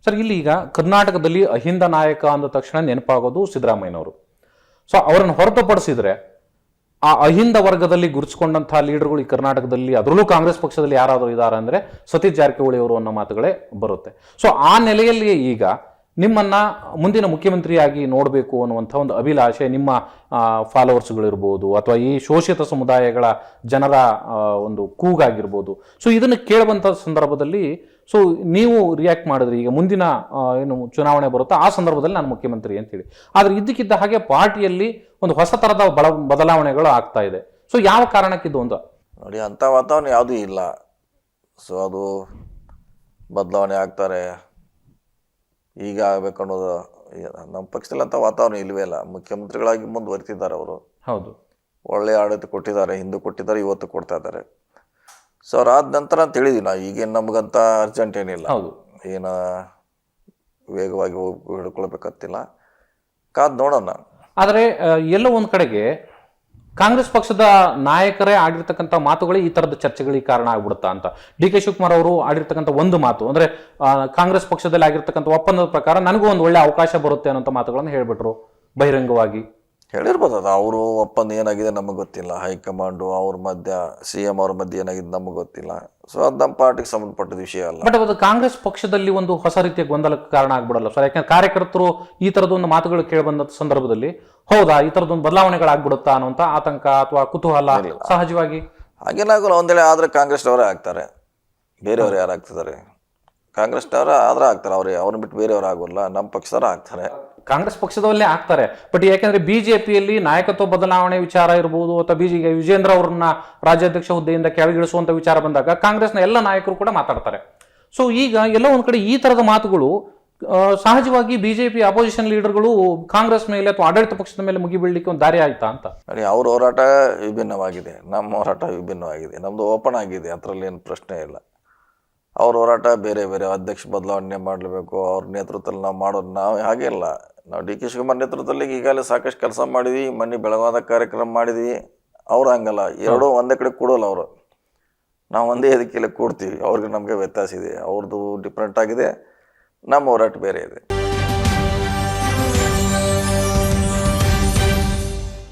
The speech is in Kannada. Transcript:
ಸರ್, ಇಲ್ಲಿ ಈಗ ಕರ್ನಾಟಕದಲ್ಲಿ ಅಹಿಂದ ನಾಯಕ ಅಂದ ತಕ್ಷಣ ನೆನಪಾಗೋದು ಸಿದ್ದರಾಮಯ್ಯನವರು. ಸೊ ಅವರನ್ನು ಹೊರತುಪಡಿಸಿದ್ರೆ ಆ ಅಹಿಂದ ವರ್ಗದಲ್ಲಿ ಗುರುತಿಸಿಕೊಂಡಂತಹ ಲೀಡರ್ಗಳು ಈ ಕರ್ನಾಟಕದಲ್ಲಿ, ಅದರಲ್ಲೂ ಕಾಂಗ್ರೆಸ್ ಪಕ್ಷದಲ್ಲಿ ಯಾರಾದರೂ ಇದ್ದಾರೆ ಅಂದ್ರೆ ಸತೀಶ್ ಜಾರಕಿಹೊಳಿ ಅವರು ಅನ್ನೋ ಮಾತುಗಳೇ ಬರುತ್ತೆ. ಸೊ ಆ ನೆಲೆಯಲ್ಲಿ ಈಗ ನಿಮ್ಮನ್ನ ಮುಂದಿನ ಮುಖ್ಯಮಂತ್ರಿಯಾಗಿ ನೋಡಬೇಕು ಅನ್ನುವಂಥ ಒಂದು ಅಭಿಲಾಷೆ ನಿಮ್ಮ ಫಾಲೋವರ್ಸ್ಗಳಿರ್ಬೋದು, ಅಥವಾ ಈ ಶೋಷಿತ ಸಮುದಾಯಗಳ ಜನರ ಒಂದು ಕೂಗಾಗಿರ್ಬೋದು. ಸೊ ಇದನ್ನು ಕೇಳುವಂಥ ಸಂದರ್ಭದಲ್ಲಿ ಸೊ ನೀವು ರಿಯಾಕ್ಟ್ ಮಾಡಿದ್ರಿ, ಈಗ ಮುಂದಿನ ಏನು ಚುನಾವಣೆ ಬರುತ್ತೋ ಆ ಸಂದರ್ಭದಲ್ಲಿ ನಾನು ಮುಖ್ಯಮಂತ್ರಿ ಅಂತೇಳಿ. ಆದರೆ ಇದ್ದಕ್ಕಿದ್ದ ಹಾಗೆ ಪಾರ್ಟಿಯಲ್ಲಿ ಒಂದು ಹೊಸ ಥರದ ಬದಲಾವಣೆಗಳು ಆಗ್ತಾ ಇದೆ. ಸೊ ಯಾವ ಕಾರಣಕ್ಕಿದ್ದು ಅಂತ ನೋಡಿ, ಅಂಥ ವಾತಾವರಣ ಯಾವುದೂ ಇಲ್ಲ. ಸೊ ಅದು ಬದಲಾವಣೆ ಆಗ್ತಾರೆ, ಈಗ ಆಗಬೇಕು ಅನ್ನೋದು ನಮ್ಮ ಪಕ್ಷದಲ್ಲಿ ಅಂಥ ವಾತಾವರಣ ಇಲ್ಲವೇ ಇಲ್ಲ. ಮುಖ್ಯಮಂತ್ರಿಗಳಾಗಿ ಮುಂದುವರಿತಿದ್ದಾರೆ ಅವರು. ಹೌದು, ಒಳ್ಳೆಯ ಆಡಳಿತ ಕೊಟ್ಟಿದ್ದಾರೆ, ಹಿಂದೂ ಕೊಟ್ಟಿದ್ದಾರೆ, ಇವತ್ತು ಕೊಡ್ತಾ ಇದ್ದಾರೆ. ಸೊ ಅವ್ರು ಆದ ನಂತರ ಅಂತ ಹೇಳಿದ್ವಿ ನಾವು, ಈಗೇನು ನಮಗಂತ ಅರ್ಜೆಂಟ್ ಏನಿಲ್ಲ, ಹೌದು, ಏನು ವೇಗವಾಗಿ ಹಿಡ್ಕೊಳ್ಬೇಕಂತಿಲ್ಲ, ಕಾದು ನೋಡೋಣ. ಆದರೆ ಎಲ್ಲೋ ಒಂದು ಕಡೆಗೆ ಕಾಂಗ್ರೆಸ್ ಪಕ್ಷದ ನಾಯಕರೇ ಆಡಿರ್ತಕ್ಕಂಥ ಮಾತುಗಳೇ ಈ ತರದ ಚರ್ಚೆಗಳಿಗೆ ಕಾರಣ ಆಗ್ಬಿಡುತ್ತಾ ಅಂತ. ಡಿ.ಕೆ. ಶಿವಕುಮಾರ್ ಅವರು ಆಡಿರ್ತಕ್ಕಂಥ ಒಂದು ಮಾತು ಅಂದ್ರೆ ಕಾಂಗ್ರೆಸ್ ಪಕ್ಷದಲ್ಲಿ ಆಗಿರ್ತಕ್ಕಂಥ ಒಪ್ಪಂದದ ಪ್ರಕಾರ ನನಗೂ ಒಂದು ಒಳ್ಳೆ ಅವಕಾಶ ಬರುತ್ತೆ ಅನ್ನೋ ಮಾತುಗಳನ್ನು ಹೇಳ್ಬಿಟ್ರು ಬಹಿರಂಗವಾಗಿ. ಹೇಳಿರ್ಬೋದು, ಅದು ಅವರು ಒಪ್ಪಂದ ಏನಾಗಿದೆ ನಮಗೆ ಗೊತ್ತಿಲ್ಲ. ಹೈಕಮಾಂಡು ಅವ್ರ ಮಧ್ಯ, CM ಅವ್ರ ಮಧ್ಯೆ ಏನಾಗಿದೆ ನಮಗೆ ಗೊತ್ತಿಲ್ಲ. ಸೊ ಅದು ನಮ್ಮ ಪಾರ್ಟಿಗೆ ಸಂಬಂಧಪಟ್ಟಿದ ವಿಷಯ ಅಲ್ಲ. ಬಟ್ ಅದು ಕಾಂಗ್ರೆಸ್ ಪಕ್ಷದಲ್ಲಿ ಒಂದು ಹೊಸ ರೀತಿಯ ಗೊಂದಲಕ್ಕೆ ಕಾರಣ ಆಗ್ಬಿಡಲ್ಲ ಸರ್? ಯಾಕಂದ್ರೆ ಕಾರ್ಯಕರ್ತರು ಈ ತರದೊಂದು ಮಾತುಗಳು ಕೇಳಿ ಬಂದ ಸಂದರ್ಭದಲ್ಲಿ ಹೌದಾ ಈ ತರದೊಂದು ಬದಲಾವಣೆಗಳಾಗ್ಬಿಡುತ್ತಾ ಅನ್ನೋಂಥ ಆತಂಕ ಅಥವಾ ಕುತೂಹಲ ಸಹಜವಾಗಿ ಹಾಗೇನಾಗಲ್ಲ. ಒಂದೇಳೆ ಆದ್ರೆ ಕಾಂಗ್ರೆಸ್ನವರೇ ಆಗ್ತಾರೆ, ಬೇರೆಯವ್ರು ಯಾರು ಆಗ್ತಿದ್ದಾರೆ? ಕಾಂಗ್ರೆಸ್ನವ್ರ ಆದ್ರೆ ಆಗ್ತಾರೆ, ಅವ್ರನ್ನ ಬಿಟ್ಟು ಬೇರೆಯವ್ರು ಆಗೋಲ್ಲ, ನಮ್ಮ ಪಕ್ಷದವ್ರು ಆಗ್ತಾರೆ. ಕಾಂಗ್ರೆಸ್ ಪಕ್ಷದವಲ್ಲೇ ಆಗ್ತಾರೆ. ಬಟ್ ಯಾಕೆಂದ್ರೆ ಬಿಜೆಪಿಯಲ್ಲಿ ನಾಯಕತ್ವ ಬದಲಾವಣೆ ವಿಚಾರ ಇರಬಹುದು, ಅಥವಾ ವಿಜೇಂದ್ರ ಅವರನ್ನ ರಾಜ್ಯಾಧ್ಯಕ್ಷ ಹುದ್ದೆಯಿಂದ ಕೆಳಗಿಳಿಸುವಂತ ವಿಚಾರ ಬಂದಾಗ ಕಾಂಗ್ರೆಸ್ನ ಎಲ್ಲ ನಾಯಕರು ಕೂಡ ಮಾತಾಡ್ತಾರೆ. ಸೊ ಈಗ ಎಲ್ಲ ಒಂದ್ ಕಡೆ ಈ ತರದ ಮಾತುಗಳು ಸಹಜವಾಗಿ ಬಿಜೆಪಿ ಅಪೋಸಿಷನ್ ಲೀಡರ್ಗಳು ಕಾಂಗ್ರೆಸ್ ಮೇಲೆ ಅಥವಾ ಆಡಳಿತ ಪಕ್ಷದ ಮೇಲೆ ಮುಗಿಬೀಳಲಿಕ್ಕೆ ಒಂದು ದಾರಿ ಆಯ್ತಾ ಅಂತ. ನೋಡಿ, ಅವ್ರ ಹೋರಾಟ ವಿಭಿನ್ನವಾಗಿದೆ, ನಮ್ಮ ಹೋರಾಟ ವಿಭಿನ್ನವಾಗಿದೆ. ನಮ್ದು ಓಪನ್ ಆಗಿದೆ, ಅದರಲ್ಲಿ ಏನು ಪ್ರಶ್ನೆ ಇಲ್ಲ. ಅವ್ರ ಹೋರಾಟ ಬೇರೆ ಬೇರೆ, ಅಧ್ಯಕ್ಷ ಬದಲಾವಣೆ ಮಾಡಲೇಬೇಕು, ಅವ್ರ ನೇತೃತ್ವದಲ್ಲಿ ನಾವು ಮಾಡೋದು. ನಾವು ಹಾಗೆ ಇಲ್ಲ. ನಾವು ಡಿ.ಕೆ. ಶಿವಕುಮಾರ್ ನೇತೃತ್ವದಲ್ಲಿ ಈಗಾಗಲೇ ಸಾಕಷ್ಟು ಕೆಲಸ ಮಾಡಿದ್ವಿ, ಮೊನ್ನೆ ಬೆಳಗಾದ ಕಾರ್ಯಕ್ರಮ ಮಾಡಿದ್ವಿ. ಅವ್ರು ಹಂಗಲ್ಲ, ಎರಡೂ ಒಂದೇ ಕಡೆ ಕೂಡೋಲ್ಲ ಅವರು. ನಾವು ಒಂದೇ ಇದಕ್ಕೆಲ್ಲ ಕೂಡ್ತೀವಿ, ಅವ್ರಿಗೆ ನಮಗೆ ವ್ಯತ್ಯಾಸ ಇದೆ. ಅವ್ರದ್ದು ಡಿಫ್ರೆಂಟ್ ಆಗಿದೆ, ನಮ್ಮ ಹೋರಾಟ ಬೇರೆ ಇದೆ.